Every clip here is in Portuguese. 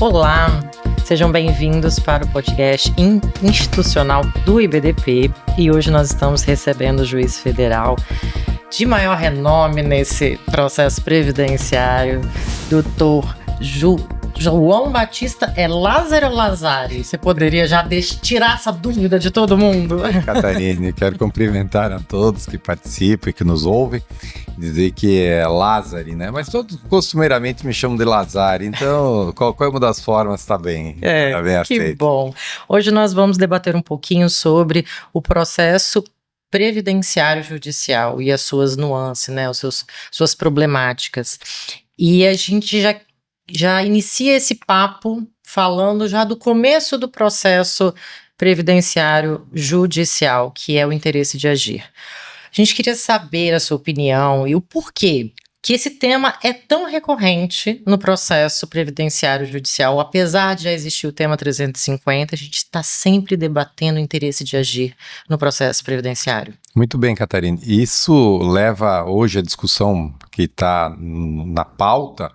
Olá, sejam bem-vindos para o podcast institucional do IBDP e hoje nós estamos recebendo o juiz federal de maior renome nesse processo previdenciário, doutor João Batista Lázaro ou Lazari? Você poderia já tirar essa dúvida de todo mundo? Catarine, quero cumprimentar a todos que participam e que nos ouvem, dizer que é Lazari, né? Mas todos costumeiramente me chamam de Lazari, então qualquer uma das formas está bem, tá bem aceito. Que bom! Hoje nós vamos debater um pouquinho sobre o processo previdenciário judicial e as suas nuances, né? Suas problemáticas. E a gente já inicia esse papo falando já do começo do processo previdenciário judicial, que é o interesse de agir. A gente queria saber a sua opinião e o porquê que esse tema é tão recorrente no processo previdenciário judicial. Apesar de já existir o tema 350, a gente está sempre debatendo o interesse de agir no processo previdenciário. Muito bem, Catarina. Isso leva hoje a discussão que está na pauta,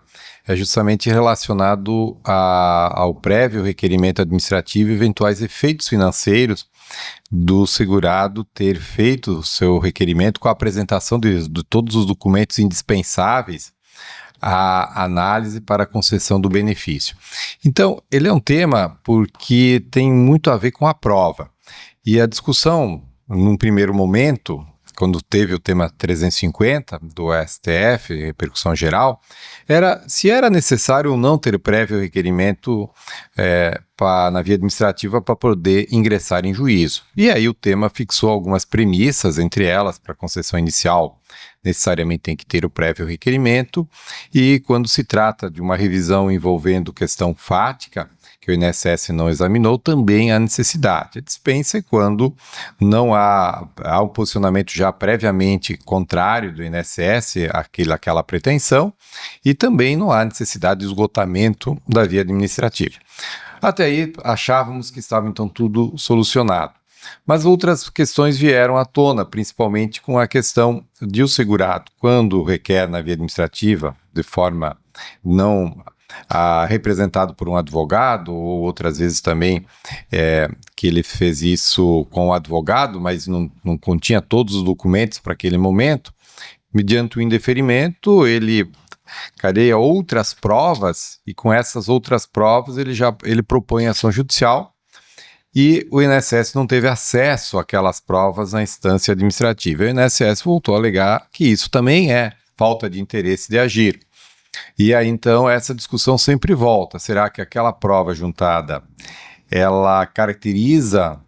é justamente relacionado ao prévio requerimento administrativo e eventuais efeitos financeiros do segurado ter feito o seu requerimento com a apresentação de todos os documentos indispensáveis à análise para a concessão do benefício. Então, ele é um tema porque tem muito a ver com a prova. E a discussão, num primeiro momento, quando teve o tema 350 do STF, repercussão geral, era se era necessário ou não ter prévio requerimento na via administrativa para poder ingressar em juízo. E aí o tema fixou algumas premissas, entre elas, para a concessão inicial, necessariamente tem que ter o prévio requerimento, e quando se trata de uma revisão envolvendo questão fática, que o INSS não examinou, também há necessidade. A dispensa é quando não há um posicionamento já previamente contrário do INSS àquela pretensão, e também não há necessidade de esgotamento da via administrativa. Até aí achávamos que estava então tudo solucionado. Mas outras questões vieram à tona, principalmente com a questão de o segurado, quando requer na via administrativa, de forma não representado por um advogado, ou outras vezes também que ele fez isso com o advogado, mas não continha todos os documentos para aquele momento, mediante o indeferimento, ele careia outras provas, e com essas outras provas ele propõe ação judicial, e o INSS não teve acesso àquelas provas na instância administrativa. O INSS voltou a alegar que isso também é falta de interesse de agir. E aí, então, essa discussão sempre volta. Será que aquela prova juntada, ela caracteriza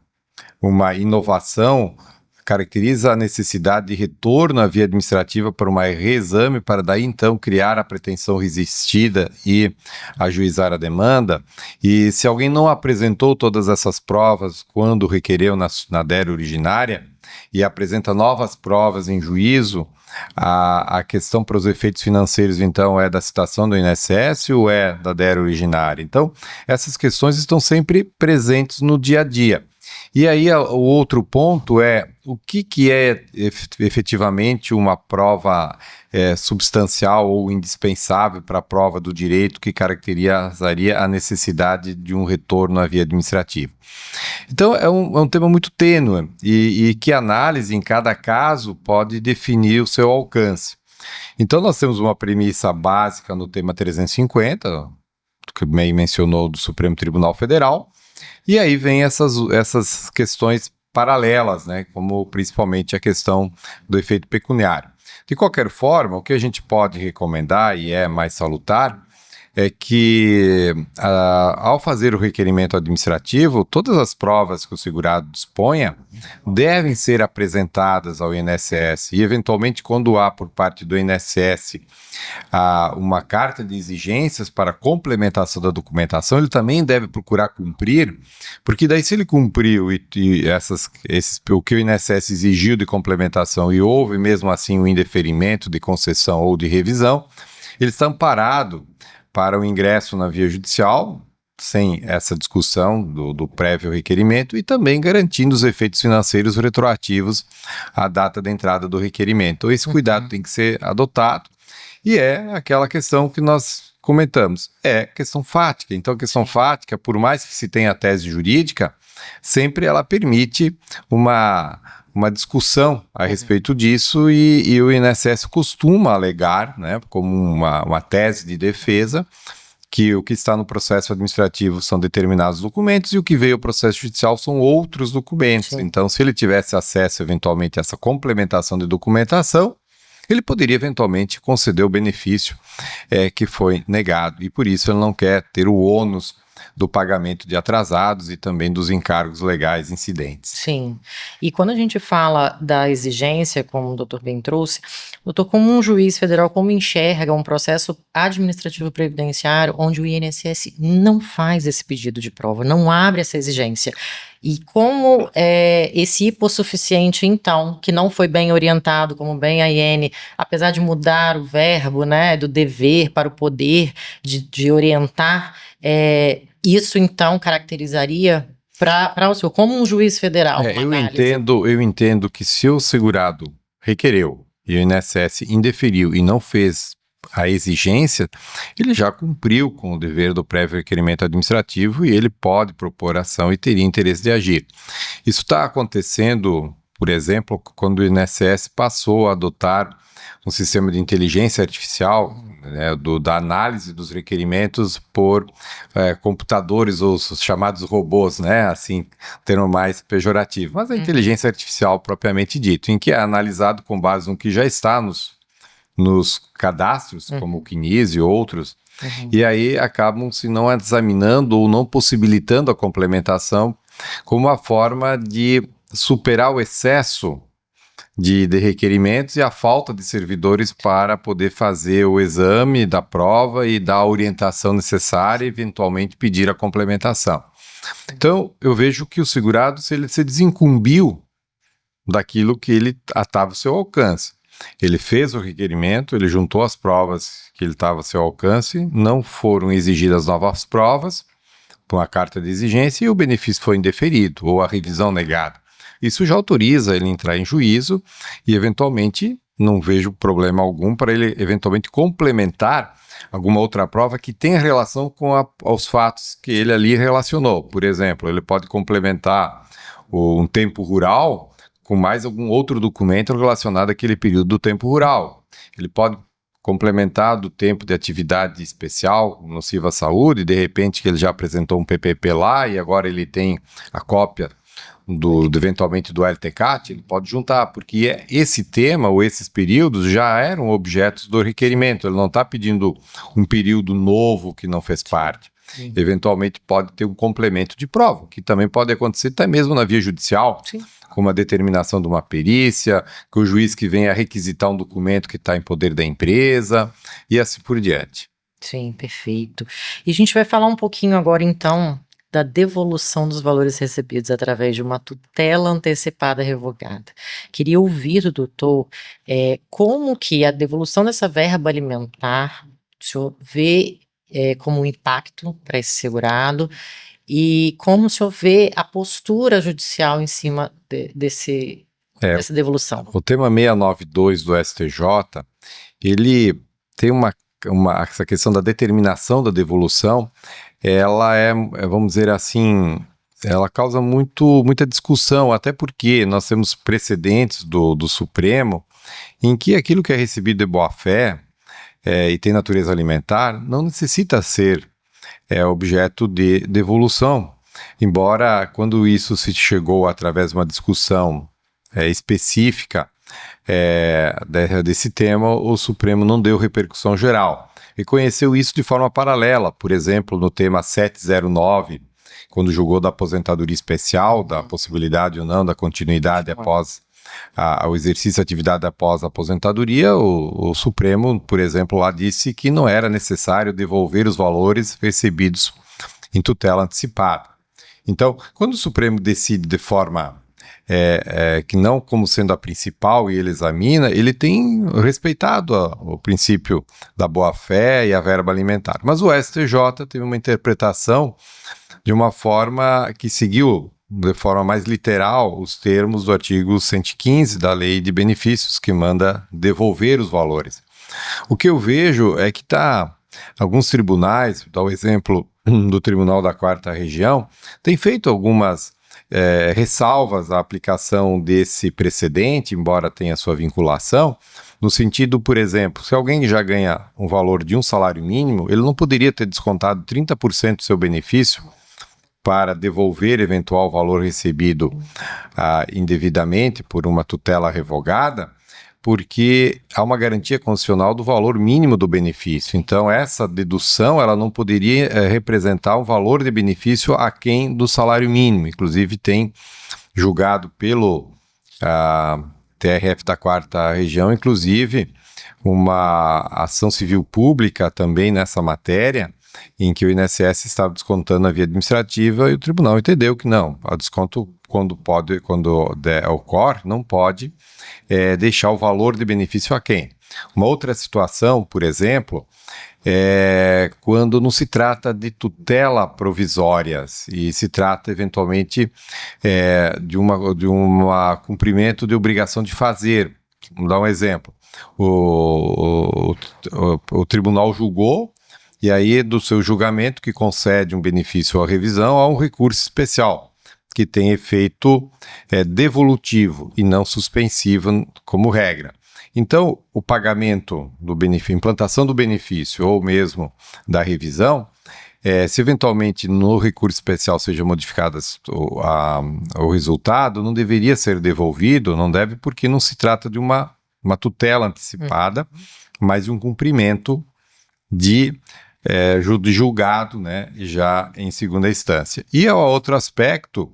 uma inovação, caracteriza a necessidade de retorno à via administrativa para uma reexame, para daí, então, criar a pretensão resistida e ajuizar a demanda? E se alguém não apresentou todas essas provas quando requereu na DER originária e apresenta novas provas em juízo, a questão para os efeitos financeiros, então, é da citação do INSS ou é da DER originária? Então, essas questões estão sempre presentes no dia a dia. E aí, o outro ponto é o que é efetivamente uma prova substancial ou indispensável para a prova do direito que caracterizaria a necessidade de um retorno à via administrativa. Então, é um tema muito tênue e que a análise em cada caso pode definir o seu alcance. Então, nós temos uma premissa básica no tema 350, que bem mencionou, do Supremo Tribunal Federal, e aí vem essas questões paralelas, né, como principalmente a questão do efeito pecuniário. De qualquer forma, o que a gente pode recomendar, e é mais salutar, é que ao fazer o requerimento administrativo, todas as provas que o segurado disponha devem ser apresentadas ao INSS e, eventualmente, quando há por parte do INSS uma carta de exigências para complementação da documentação, ele também deve procurar cumprir, porque daí se ele cumpriu o que o INSS exigiu de complementação e houve mesmo assim um indeferimento de concessão ou de revisão, ele está amparado para o ingresso na via judicial, sem essa discussão do prévio requerimento, e também garantindo os efeitos financeiros retroativos à data da entrada do requerimento. Então, esse cuidado tem que ser adotado, e é aquela questão que nós comentamos, é questão fática. Então, a questão fática, por mais que se tenha a tese jurídica, sempre ela permite uma discussão a respeito disso e o INSS costuma alegar, né, como uma tese de defesa, que o que está no processo administrativo são determinados documentos e o que veio ao processo judicial são outros documentos. Sim. Então, se ele tivesse acesso, eventualmente, a essa complementação de documentação, ele poderia, eventualmente, conceder o benefício que foi negado. E, por isso, ele não quer ter o ônus do pagamento de atrasados e também dos encargos legais incidentes. Sim. E quando a gente fala da exigência, como o doutor bem trouxe, doutor, como um juiz federal, como enxerga um processo administrativo previdenciário onde o INSS não faz esse pedido de prova, não abre essa exigência? E como esse hipossuficiente, então, que não foi bem orientado, como bem a Iene, apesar de mudar o verbo, né, do dever para o poder de orientar, isso, então, caracterizaria para o senhor, como um juiz federal? Eu entendo que se o segurado requereu e o INSS indeferiu e não fez a exigência, ele já cumpriu com o dever do prévio requerimento administrativo e ele pode propor ação e teria interesse de agir. Isso está acontecendo, por exemplo, quando o INSS passou a adotar um sistema de inteligência artificial, né, da análise dos requerimentos por computadores ou os chamados robôs, né, assim, termo mais pejorativo, mas a inteligência artificial propriamente dito, em que é analisado com base no que já está nos cadastros, como o CNIS e outros, e aí acabam se não examinando ou não possibilitando a complementação como uma forma de superar o excesso de requerimentos e a falta de servidores para poder fazer o exame da prova e dar a orientação necessária e eventualmente pedir a complementação. Então, eu vejo que o segurado ele se desincumbiu daquilo que ele estava ao seu alcance. Ele fez o requerimento, ele juntou as provas que ele estava ao seu alcance, não foram exigidas novas provas, com a carta de exigência, e o benefício foi indeferido ou a revisão negada. Isso já autoriza ele entrar em juízo e, eventualmente, não vejo problema algum para ele, eventualmente, complementar alguma outra prova que tenha relação com os fatos que ele ali relacionou. Por exemplo, ele pode complementar um tempo rural com mais algum outro documento relacionado àquele período do tempo rural. Ele pode complementar do tempo de atividade especial nociva à saúde, de repente que ele já apresentou um PPP lá e agora ele tem a cópia eventualmente do LTCAT, ele pode juntar, porque esse tema ou esses períodos já eram objetos do requerimento, ele não está pedindo um período novo que não fez parte. Sim. Eventualmente pode ter um complemento de prova, que também pode acontecer até mesmo na via judicial, sim, com uma determinação de uma perícia, que o juiz que venha requisitar um documento que está em poder da empresa, e assim por diante. Sim, perfeito. E a gente vai falar um pouquinho agora, então, da devolução dos valores recebidos através de uma tutela antecipada revogada. Queria ouvir do doutor como que a devolução dessa verba alimentar, o senhor vê como um impacto para esse segurado e como o senhor vê a postura judicial em cima dessa devolução. O tema 692 do STJ, ele tem essa questão da determinação da devolução, ela vamos dizer assim, ela causa muita discussão, até porque nós temos precedentes do Supremo em que aquilo que é recebido de boa-fé e tem natureza alimentar não necessita ser objeto de devolução, embora quando isso se chegou através de uma discussão específica desse tema, o Supremo não deu repercussão geral. Reconheceu isso de forma paralela, por exemplo, no tema 709, quando julgou da aposentadoria especial, da possibilidade ou não da continuidade após o exercício de atividade após a aposentadoria, o Supremo, por exemplo, lá disse que não era necessário devolver os valores recebidos em tutela antecipada. Então, quando o Supremo decide de forma que não como sendo a principal e ele examina, ele tem respeitado o princípio da boa-fé e a verba alimentar. Mas o STJ teve uma interpretação de uma forma que seguiu de forma mais literal os termos do artigo 115 da Lei de Benefícios, que manda devolver os valores. O que eu vejo é que está alguns tribunais, dá o exemplo do Tribunal da Quarta Região, tem feito algumas ressalvas à aplicação desse precedente, embora tenha sua vinculação, no sentido, por exemplo, se alguém já ganha um valor de um salário mínimo, ele não poderia ter descontado 30% do seu benefício para devolver eventual valor recebido indevidamente por uma tutela revogada, porque há uma garantia constitucional do valor mínimo do benefício. Então, essa dedução ela não poderia representar um valor de benefício aquém do salário mínimo. Inclusive, tem julgado pelo TRF da Quarta Região, inclusive, uma ação civil pública também nessa matéria, em que o INSS estava descontando a via administrativa e o tribunal entendeu que não, o desconto quando ocorre, não pode deixar o valor de benefício aquém. Uma outra situação, por exemplo, é quando não se trata de tutela provisórias e se trata eventualmente de um cumprimento de obrigação de fazer. Vamos dar um exemplo. O tribunal julgou, e aí do seu julgamento que concede um benefício à revisão, há um recurso especial que tem efeito devolutivo e não suspensivo como regra. Então, o pagamento do benefício, implantação do benefício ou mesmo da revisão, se eventualmente no recurso especial seja modificado o resultado, não deveria ser devolvido, não deve, porque não se trata de uma tutela antecipada, mas de um cumprimento de julgado, né, já em segunda instância. E há outro aspecto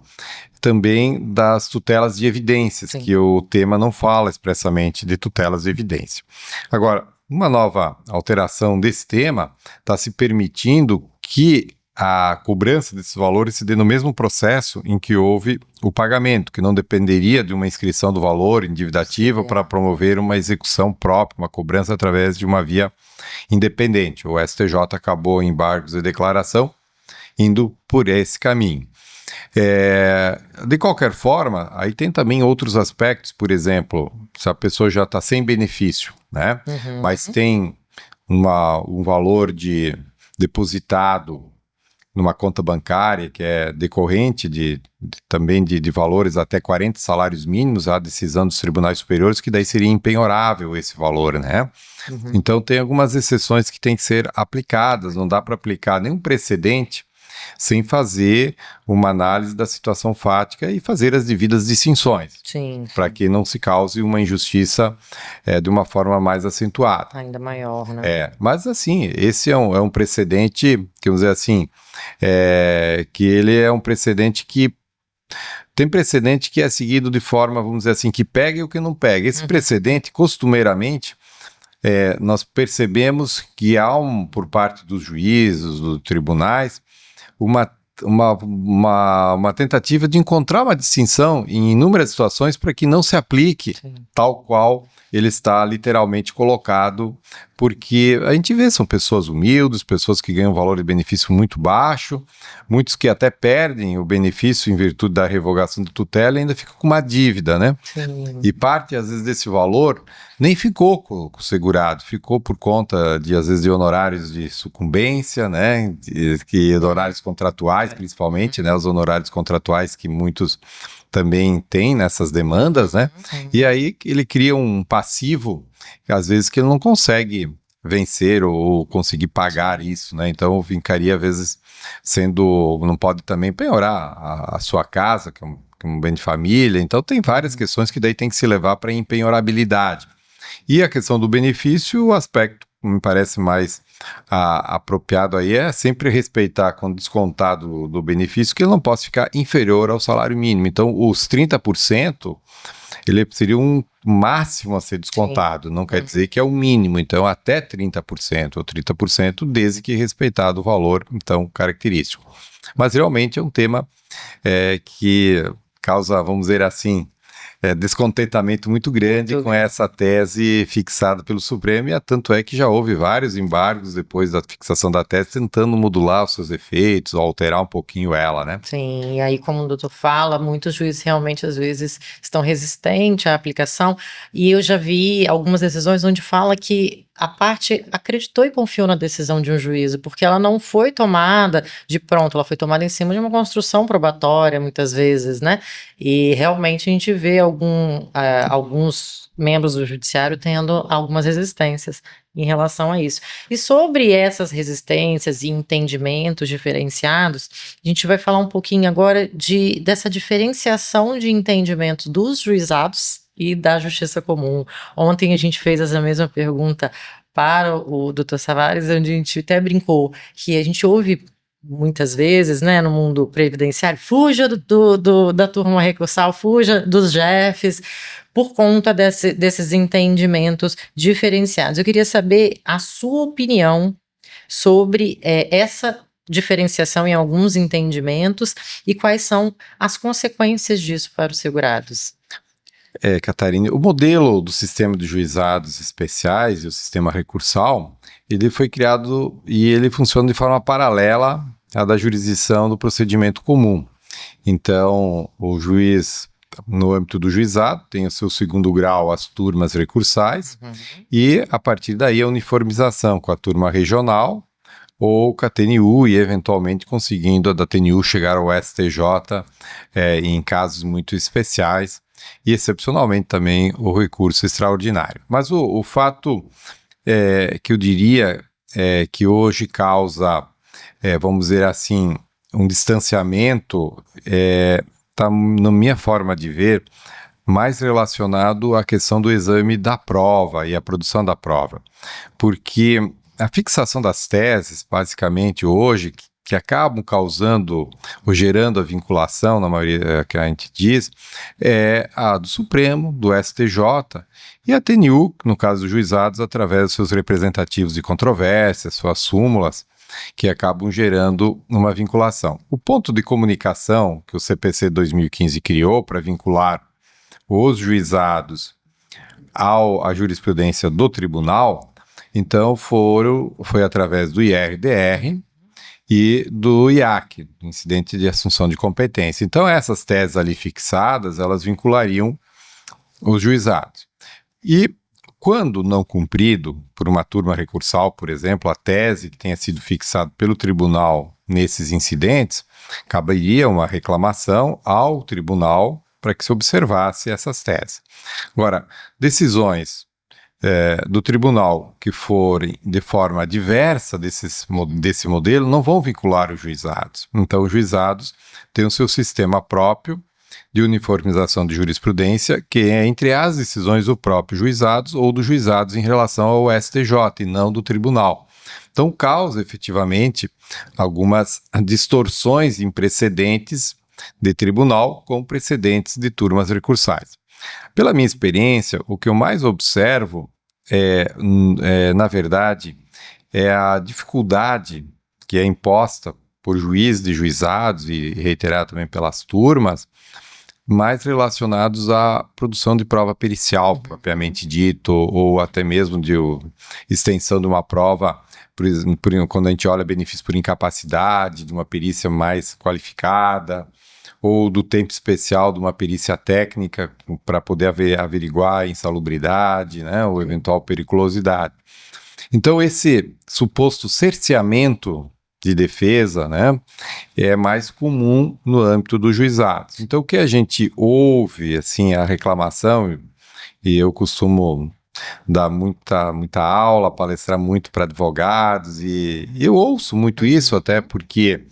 também das tutelas de evidências, sim, que o tema não fala expressamente de tutelas de evidência. Agora, uma nova alteração desse tema está se permitindo que a cobrança desses valores se dê no mesmo processo em que houve o pagamento, que não dependeria de uma inscrição do valor endividativo para promover uma execução própria, uma cobrança através de uma via independente. O STJ acabou em embargos de declaração indo por esse caminho. De qualquer forma, aí tem também outros aspectos, por exemplo, se a pessoa já está sem benefício, né? Mas tem um valor depositado numa conta bancária que é decorrente também de valores até 40 salários mínimos, a decisão dos tribunais superiores, que daí seria impenhorável esse valor, né? Então tem algumas exceções que têm que ser aplicadas, não dá para aplicar nenhum precedente sem fazer uma análise da situação fática e fazer as devidas distinções, para que não se cause uma injustiça de uma forma mais acentuada. Ainda maior, né? Mas assim, esse é um precedente, vamos dizer assim, que ele é um precedente que tem precedente que é seguido de forma, vamos dizer assim, que pega e o que não pega. Esse precedente, costumeiramente, nós percebemos que há por parte dos juízes, dos tribunais, uma tentativa de encontrar uma distinção em inúmeras situações para que não se aplique tal qual ele está literalmente colocado, porque a gente vê, são pessoas humildes, pessoas que ganham um valor de benefício muito baixo, muitos que até perdem o benefício em virtude da revogação da tutela e ainda ficam com uma dívida, né? E parte, às vezes, desse valor nem ficou com o segurado, ficou por conta às vezes, de honorários de sucumbência, né? Que honorários contratuais, principalmente, né? Os honorários contratuais que muitos também têm nessas demandas, né? E aí ele cria um passivo, às vezes, que ele não consegue vencer ou conseguir pagar isso, né? Então ficaria, às vezes, não pode também penhorar a sua casa, que é um bem de família. Então tem várias questões que daí tem que se levar para a impenhorabilidade. E a questão do benefício, o aspecto que me parece mais apropriado aí é sempre respeitar, quando descontar do benefício, que ele não possa ficar inferior ao salário mínimo. Então, os 30%, ele seria um máximo a ser descontado, não quer dizer que é o mínimo. Então, até 30% ou 30%, desde que respeitado o valor, então, característico. Mas, realmente, é um tema que causa, vamos dizer assim, descontentamento muito grande com essa tese fixada pelo Supremo, e tanto é que já houve vários embargos depois da fixação da tese, tentando modular os seus efeitos, ou alterar um pouquinho ela, né? Sim, e aí como o doutor fala, muitos juízes realmente às vezes estão resistentes à aplicação, e eu já vi algumas decisões onde fala que a parte acreditou e confiou na decisão de um juízo, porque ela não foi tomada de pronto, ela foi tomada em cima de uma construção probatória, muitas vezes, né? E realmente a gente vê alguns membros do judiciário tendo algumas resistências em relação a isso. E sobre essas resistências e entendimentos diferenciados, a gente vai falar um pouquinho agora dessa diferenciação de entendimentos dos juizados e da justiça comum. Ontem a gente fez essa mesma pergunta para o Dr. Savares, onde a gente até brincou que a gente ouve muitas vezes, né, no mundo previdenciário, fuja da turma recursal, fuja dos jefes, por conta desses entendimentos diferenciados. Eu queria saber a sua opinião sobre essa diferenciação em alguns entendimentos e quais são as consequências disso para os segurados. Catarina, o modelo do sistema de juizados especiais e o sistema recursal, ele foi criado e ele funciona de forma paralela à da jurisdição do procedimento comum. Então, o juiz, no âmbito do juizado, tem o seu segundo grau, as turmas recursais, e a partir daí a uniformização com a turma regional ou com a TNU e eventualmente conseguindo a da TNU chegar ao STJ em casos muito especiais e excepcionalmente também o recurso extraordinário. Mas o fato que eu diria que hoje causa, vamos dizer assim, um distanciamento está, na minha forma de ver, mais relacionado à questão do exame da prova e a produção da prova. Porque a fixação das teses, basicamente, hoje, que acabam causando ou gerando a vinculação, na maioria que a gente diz, é a do Supremo, do STJ, e a TNU, no caso dos juizados, através dos seus representativos de controvérsia, suas súmulas, que acabam gerando uma vinculação. O ponto de comunicação que o CPC 2015 criou para vincular os juizados à jurisprudência do tribunal, então foi através do IRDR e do IAC, Incidente de Assunção de Competência. Então essas teses ali fixadas, elas vinculariam os juizados. E quando não cumprido por uma turma recursal, por exemplo, a tese que tenha sido fixada pelo tribunal nesses incidentes, caberia uma reclamação ao tribunal para que se observasse essas teses. Agora, decisões do tribunal que forem de forma diversa desse modelo não vão vincular os juizados. Então, os juizados têm o seu sistema próprio de uniformização de jurisprudência, que é entre as decisões do próprio juizados ou dos juizados em relação ao STJ e não do tribunal. Então, causa efetivamente algumas distorções em precedentes de tribunal com precedentes de turmas recursais. Pela minha experiência, o que eu mais observo na verdade, é a dificuldade que é imposta por juízes de juizados e reiterada também pelas turmas, mais relacionados à produção de prova pericial, propriamente dito, ou até mesmo de extensão de uma prova, quando a gente olha benefício por incapacidade, de uma perícia mais qualificada, ou do tempo especial de uma perícia técnica para poder averiguar a insalubridade, né, ou eventual periculosidade. Então, esse suposto cerceamento de defesa, né, é mais comum no âmbito dos juizados. Então, o que a gente ouve, assim, a reclamação, e eu costumo dar muita aula, palestrar muito para advogados, e eu ouço muito isso até porque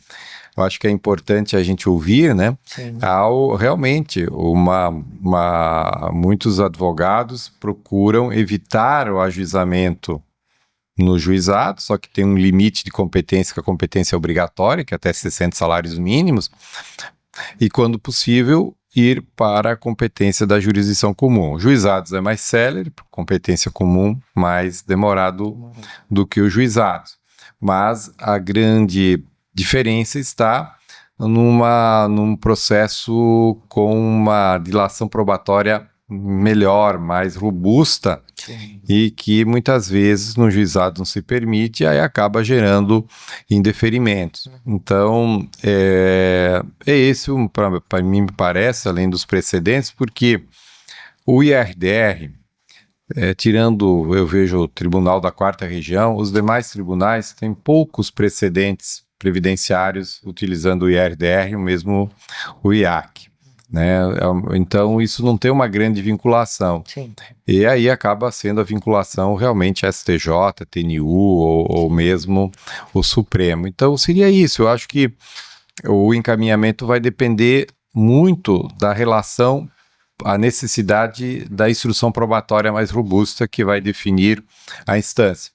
eu acho que é importante a gente ouvir, né? Realmente, muitos advogados procuram evitar o ajuizamento no juizado, só que tem um limite de competência, que a competência é obrigatória, que é até 60 salários mínimos, e quando possível, ir para a competência da jurisdição comum. Juizados é mais célere, competência comum mais demorado do que os juizados. Mas a grande diferença está num processo com uma dilação probatória melhor, mais robusta. Sim. E que muitas vezes no juizado não se permite e aí acaba gerando indeferimentos. Então, esse, para mim, me parece, além dos precedentes, porque o IRDR tirando, eu vejo o Tribunal da Quarta Região, os demais tribunais têm poucos precedentes previdenciários utilizando o IRDR, ou mesmo o IAC, né? Então, isso não tem uma grande vinculação. Sim. E aí acaba sendo a vinculação realmente STJ, TNU ou mesmo o Supremo. Então, seria isso. Eu acho que o encaminhamento vai depender muito da relação, a necessidade da instrução probatória mais robusta que vai definir a instância.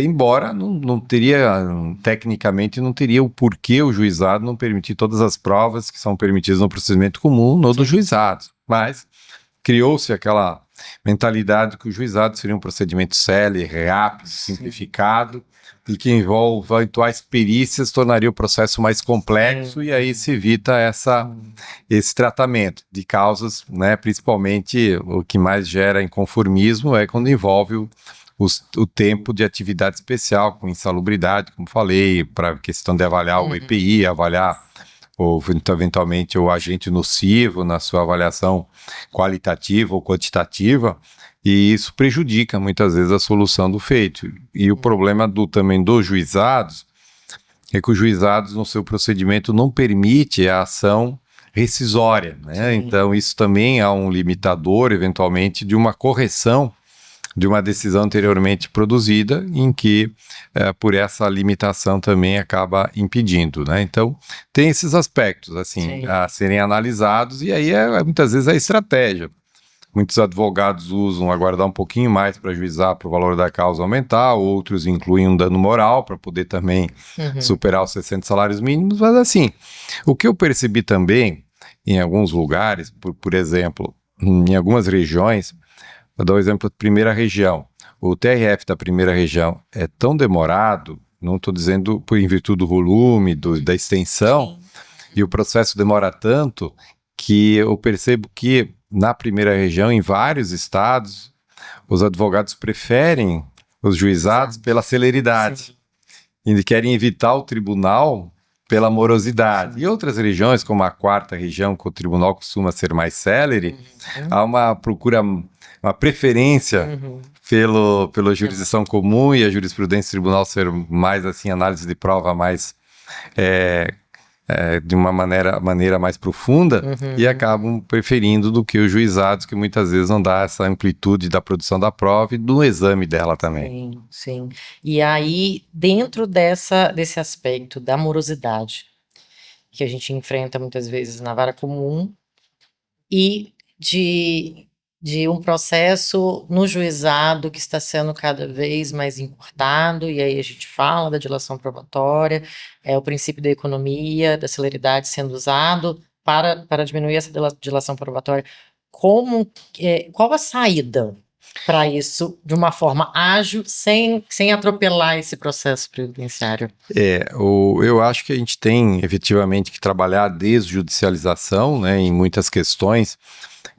Embora não teria, tecnicamente, não teria o porquê o juizado não permitir todas as provas que são permitidas no procedimento comum no do juizado. Mas criou-se aquela mentalidade que o juizado seria um procedimento célere, rápido, simplificado, e que envolve eventuais perícias tornaria o processo mais complexo, e aí se evita esse tratamento de causas, né? Principalmente o que mais gera inconformismo é quando envolve o tempo de atividade especial, com insalubridade, como falei, para a questão de avaliar o EPI, avaliar ou eventualmente o agente nocivo na sua avaliação qualitativa ou quantitativa, e isso prejudica muitas vezes a solução do feito. E o problema também dos juizados é que os juizados no seu procedimento não permite a ação rescisória, né? Então isso também é um limitador, eventualmente, de uma correção de uma decisão anteriormente produzida, em que, por essa limitação também acaba impedindo, né? Então, tem esses aspectos, assim, a serem analisados, e aí muitas vezes a estratégia. Muitos advogados usam aguardar um pouquinho mais para juizar para o valor da causa aumentar, outros incluem um dano moral para poder também superar os 60 salários mínimos, mas assim, o que eu percebi também em alguns lugares, por exemplo, em algumas regiões, vou dar o exemplo da primeira região. O TRF da primeira região é tão demorado, não estou dizendo em virtude do volume, da extensão, e o processo demora tanto que eu percebo que na primeira região, em vários estados, os advogados preferem os juizados pela celeridade. E querem evitar o tribunal pela morosidade. E outras regiões, como a quarta região, que o tribunal costuma ser mais célere, há uma procura, uma preferência pela jurisdição comum e a jurisprudência do tribunal ser mais, assim, análise de prova mais, de uma maneira mais profunda, e acabam preferindo do que os juizados, que muitas vezes não dá essa amplitude da produção da prova e do exame dela também. Sim, sim. E aí, dentro desse aspecto da morosidade, que a gente enfrenta muitas vezes na vara comum, e de um processo no juizado que está sendo cada vez mais encurtado, e aí a gente fala da dilação probatória, o princípio da economia, da celeridade sendo usado para diminuir essa dilação probatória. Qual a saída para isso de uma forma ágil, sem atropelar esse processo previdenciário? Eu acho que a gente tem efetivamente que trabalhar a desjudicialização, né, em muitas questões,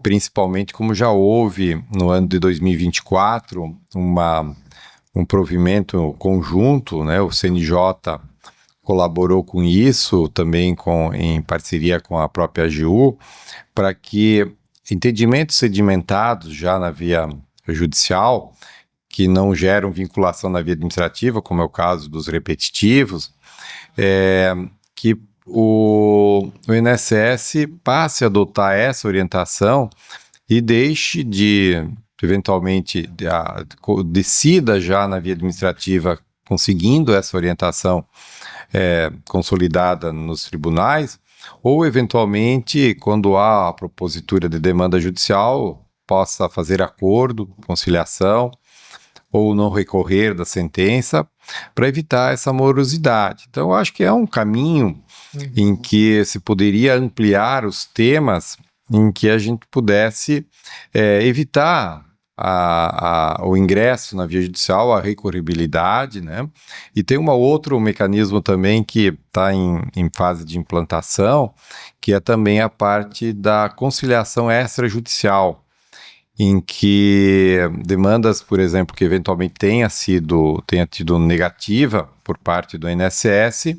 principalmente como já houve no ano de 2024 um provimento conjunto, né, o CNJ colaborou com isso, também em parceria com a própria AGU, para que entendimentos sedimentados já na via judicial, que não geram vinculação na via administrativa, como é o caso dos repetitivos, que o INSS passe a adotar essa orientação e deixe eventualmente, decida já na via administrativa, conseguindo essa orientação consolidada nos tribunais, ou eventualmente, quando há a propositura de demanda judicial, possa fazer acordo, conciliação, ou não recorrer da sentença, para evitar essa morosidade. Então, eu acho que é um caminho em que se poderia ampliar os temas em que a gente pudesse evitar o ingresso na via judicial, a recorribilidade, né? E tem outro mecanismo também que está em fase de implantação, que é também a parte da conciliação extrajudicial, em que demandas, por exemplo, que eventualmente tenha tido negativa por parte do INSS,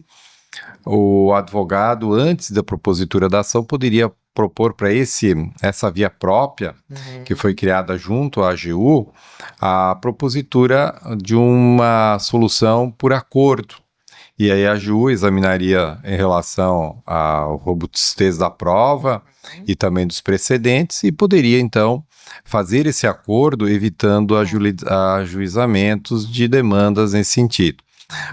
o advogado, antes da propositura da ação, poderia propor para essa via própria, que foi criada junto à AGU, a propositura de uma solução por acordo. E aí a AGU examinaria em relação à robustez da prova e também dos precedentes e poderia, então, fazer esse acordo evitando ajuizamentos de demandas nesse sentido.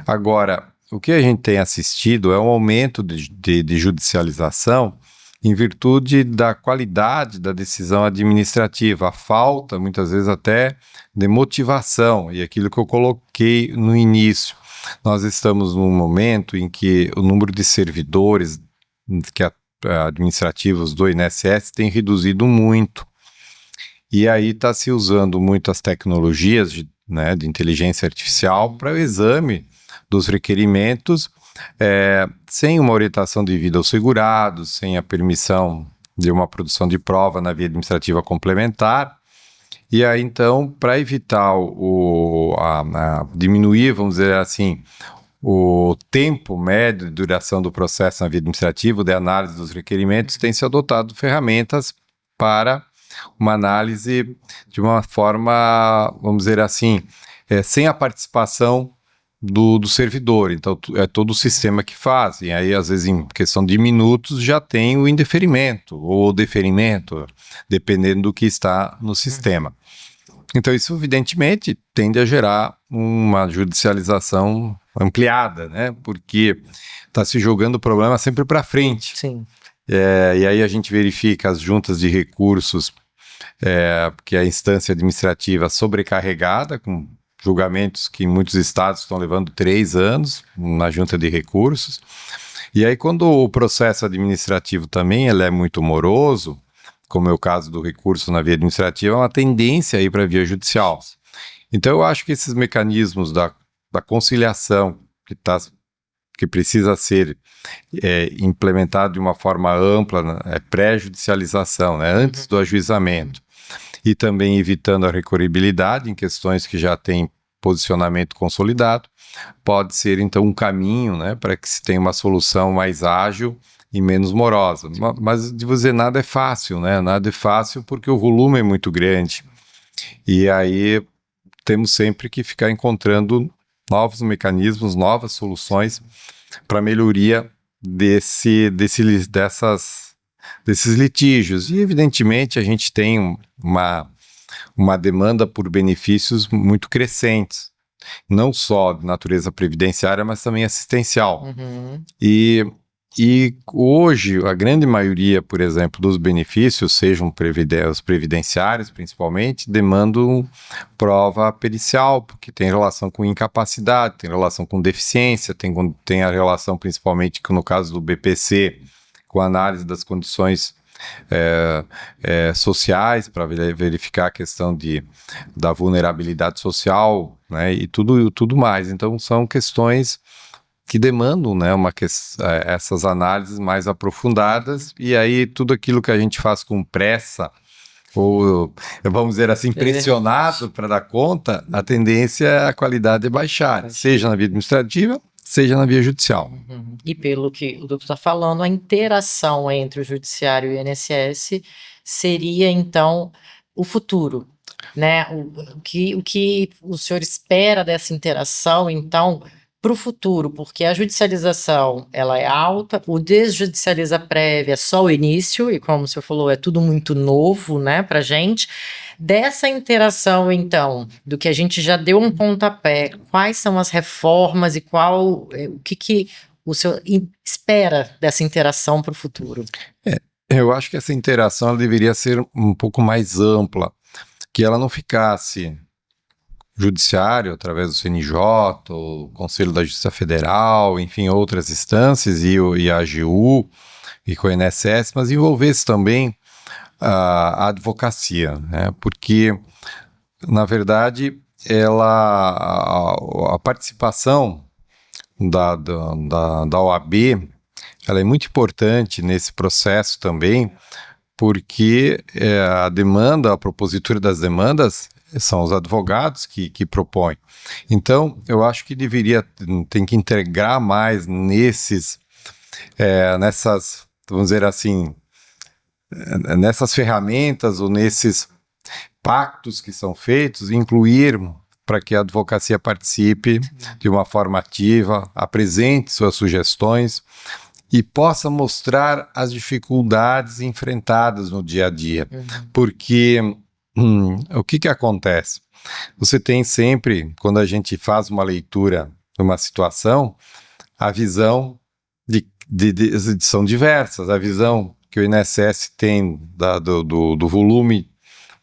Agora, o que a gente tem assistido é um aumento de judicialização em virtude da qualidade da decisão administrativa, a falta, muitas vezes até, de motivação, e aquilo que eu coloquei no início. Nós estamos num momento em que o número de servidores administrativos do INSS tem reduzido muito, e aí está se usando muitas tecnologias de inteligência artificial para o exame dos requerimentos, sem uma orientação devida aos segurados, sem a permissão de uma produção de prova na via administrativa complementar. E aí, então, para evitar diminuir, vamos dizer assim, o tempo médio de duração do processo na via administrativa, de análise dos requerimentos, tem se adotado ferramentas para uma análise de uma forma, vamos dizer assim, sem a participação do servidor. Então, é todo o sistema que faz. E aí, às vezes, em questão de minutos, já tem o indeferimento ou o deferimento, dependendo do que está no sistema. Então, isso, evidentemente, tende a gerar uma judicialização ampliada, né? Porque está se jogando o problema sempre para frente. Sim. E aí a gente verifica as juntas de recursos, que é a instância administrativa sobrecarregada, com julgamentos que em muitos estados estão levando 3 anos na junta de recursos. E aí, quando o processo administrativo também ele é muito moroso, como é o caso do recurso na via administrativa, é uma tendência aí para a via judicial. Então, eu acho que esses mecanismos da conciliação que precisa ser implementado de uma forma ampla, pré-judicialização, antes do ajuizamento, e também evitando a recorribilidade em questões que já têm posicionamento consolidado, pode ser então um caminho para que se tenha uma solução mais ágil e menos morosa. Mas de dizer nada é fácil, nada é fácil porque o volume é muito grande. E aí temos sempre que ficar encontrando novos mecanismos, novas soluções para melhoria desses litígios. E, evidentemente, a gente tem uma demanda por benefícios muito crescentes, não só de natureza previdenciária, mas também assistencial. E hoje, a grande maioria, por exemplo, dos benefícios, sejam os previdenciários, principalmente, demandam prova pericial, porque tem relação com incapacidade, tem relação com deficiência, tem a relação, principalmente, no caso do BPC, com a análise das condições sociais, para verificar a questão da vulnerabilidade social, e tudo mais. Então, são questões que demandam essas análises mais aprofundadas, e aí tudo aquilo que a gente faz com pressa, ou vamos dizer assim, pressionado para dar conta, a tendência é a qualidade baixar, seja na via administrativa, seja na via judicial. E pelo que o doutor está falando, a interação entre o judiciário e o INSS seria, então, o futuro, o que o senhor espera dessa interação, então, para o futuro, porque a judicialização ela é alta, o desjudicializa prévia é só o início, e como o senhor falou, é tudo muito novo, para a gente. Dessa interação, então, do que a gente já deu um pontapé, quais são as reformas e o que o senhor espera dessa interação para o futuro? Eu acho que essa interação ela deveria ser um pouco mais ampla, que ela não ficasse judiciário, através do CNJ, o Conselho da Justiça Federal, enfim, outras instâncias, e a AGU, e com o INSS, mas envolvesse também a advocacia, porque, na verdade, a participação da OAB ela é muito importante nesse processo também, porque a propositura das demandas, são os advogados que propõem. Então, eu acho que tem que integrar mais nessas, vamos dizer assim, nessas ferramentas ou nesses pactos que são feitos, incluir para que a advocacia participe de uma forma ativa, apresente suas sugestões e possa mostrar as dificuldades enfrentadas no dia a dia. Porque o que acontece? Você tem sempre, quando a gente faz uma leitura de uma situação, a visão são diversas. A visão que o INSS tem do volume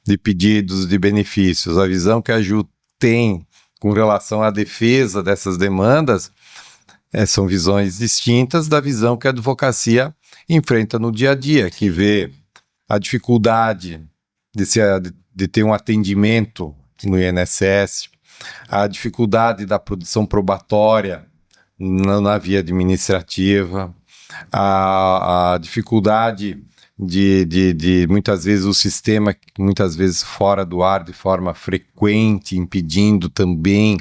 de pedidos de benefícios, a visão que a AJU tem com relação à defesa dessas demandas, são visões distintas da visão que a advocacia enfrenta no dia a dia, que vê a dificuldade de ter um atendimento no INSS, a dificuldade da produção probatória na via administrativa, a dificuldade de muitas vezes o sistema, muitas vezes fora do ar de forma frequente, impedindo também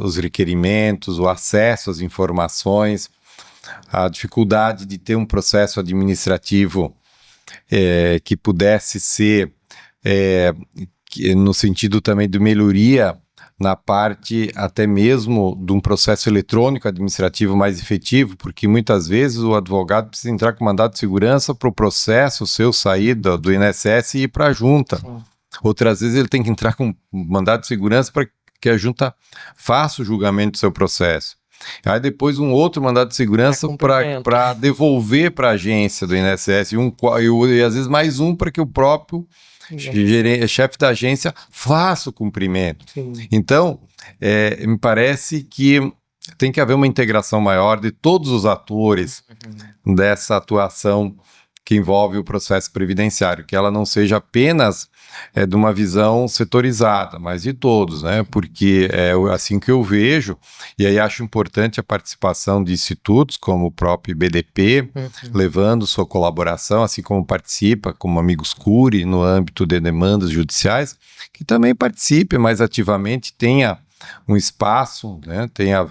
os requerimentos, o acesso às informações, a dificuldade de ter um processo administrativo que pudesse ser no sentido também de melhoria na parte até mesmo de um processo eletrônico administrativo mais efetivo, porque muitas vezes o advogado precisa entrar com mandado de segurança para o processo seu sair do INSS e ir para a junta. Sim. Outras vezes ele tem que entrar com mandado de segurança para que a junta faça o julgamento do seu processo. Aí depois um outro mandado de segurança para devolver para a agência do INSS e às vezes mais um para que o próprio chefe da agência faça o cumprimento. Sim. Então, me parece que tem que haver uma integração maior de todos os atores dessa atuação que envolve o processo previdenciário, que ela não seja apenas de uma visão setorizada, mas de todos, né? Porque é assim que eu vejo, e aí acho importante a participação de institutos como o próprio IBDP, levando sua colaboração, assim como participa como Amigos Curi no âmbito de demandas judiciais, que também participe mais ativamente, tenha um espaço, né? Tenha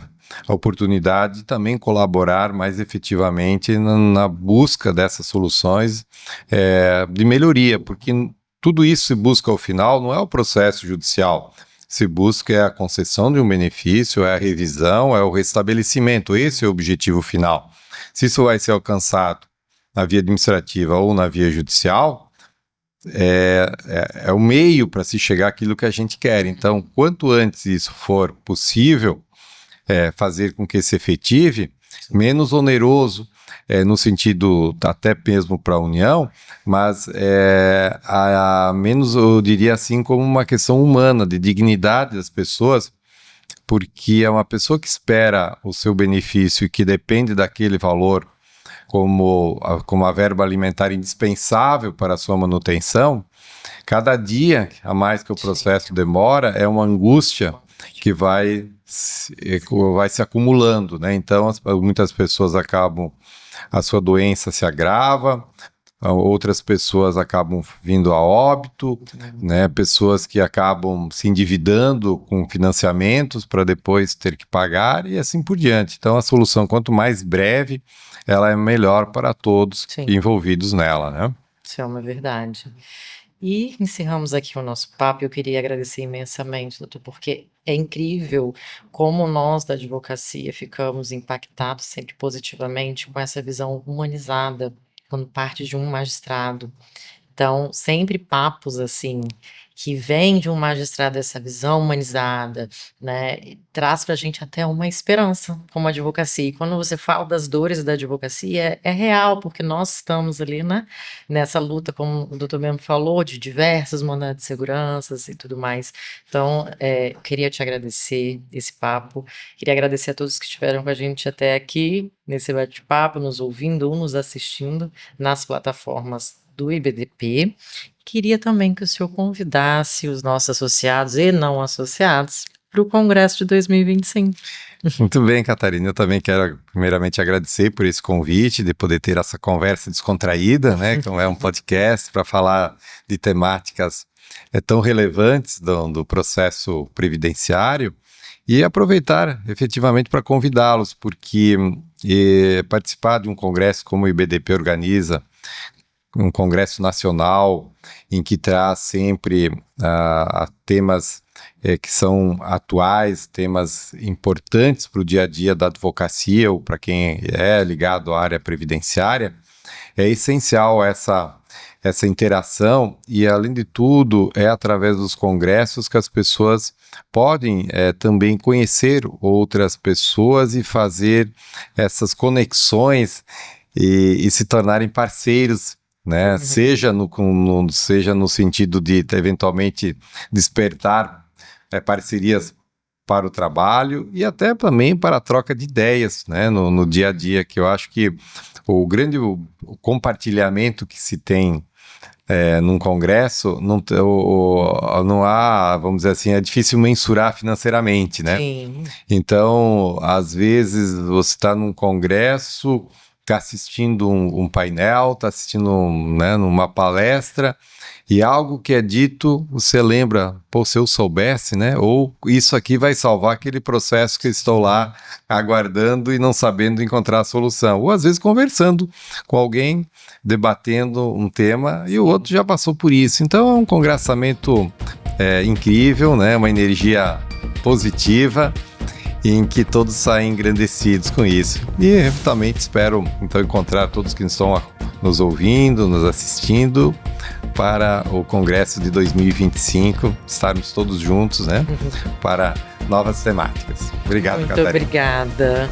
a oportunidade de também colaborar mais efetivamente na busca dessas soluções de melhoria, porque tudo isso se busca ao final, não é o processo judicial, se busca a concessão de um benefício, a revisão, o restabelecimento, esse é o objetivo final. Se isso vai ser alcançado na via administrativa ou na via judicial, é o meio para se chegar àquilo que a gente quer. Então, quanto antes isso for possível, fazer com que se efetive, menos oneroso, no sentido até mesmo para a União, mas menos, eu diria assim, como uma questão humana, de dignidade das pessoas, porque é uma pessoa que espera o seu benefício e que depende daquele valor como a verba alimentar indispensável para a sua manutenção. Cada dia a mais que o processo demora é uma angústia que vai se acumulando, né? Então muitas pessoas a sua doença se agrava, outras pessoas acabam vindo a óbito, né? Pessoas que acabam se endividando com financiamentos para depois ter que pagar e assim por diante. Então a solução, quanto mais breve, ela é melhor para todos envolvidos nela, né? Isso é uma verdade. E encerramos aqui o nosso papo. Eu queria agradecer imensamente, doutor, porque é incrível como nós da advocacia ficamos impactados sempre positivamente com essa visão humanizada quando parte de um magistrado. Então, sempre papos assim, que vem de um magistrado, essa visão humanizada, né, traz para a gente até uma esperança como advocacia. E quando você fala das dores da advocacia, é real, porque nós estamos ali, né, nessa luta, como o doutor mesmo falou, de diversos mandados de segurança e tudo mais. Então, eu queria te agradecer esse papo, queria agradecer a todos que estiveram com a gente até aqui, nesse bate-papo, nos ouvindo ou nos assistindo nas plataformas do IBDP. Queria também que o senhor convidasse os nossos associados e não associados para o Congresso de 2025. Muito bem, Catarina. Eu também quero primeiramente agradecer por esse convite, de poder ter essa conversa descontraída, né? Como é um podcast para falar de temáticas tão relevantes do processo previdenciário e aproveitar efetivamente para convidá-los, porque participar de um congresso como o IBDP organiza, um congresso nacional em que traz sempre temas que são atuais, temas importantes para o dia a dia da advocacia ou para quem é ligado à área previdenciária, é essencial essa interação e, além de tudo, é através dos congressos que as pessoas podem também conhecer outras pessoas e fazer essas conexões e se tornarem parceiros, né? Uhum. Seja no sentido de eventualmente despertar parcerias para o trabalho e até também para a troca de ideias, né? No dia a dia, que eu acho que o compartilhamento que se tem num congresso, não há, vamos dizer assim, é difícil mensurar financeiramente, né? Sim. Então, às vezes, você está num congresso, está assistindo um painel, está assistindo numa palestra, e algo que é dito, você lembra, se eu soubesse, né? Ou isso aqui vai salvar aquele processo que eu estou lá aguardando e não sabendo encontrar a solução. Ou às vezes conversando com alguém, debatendo um tema, e o outro já passou por isso. Então é um congressamento incrível, né? Uma energia positiva, em que todos saem engrandecidos com isso. E eventualmente espero então encontrar todos que estão nos ouvindo, nos assistindo, para o Congresso de 2025, estarmos todos juntos, né? Para novas temáticas. Obrigado, Catarina. Muito obrigada.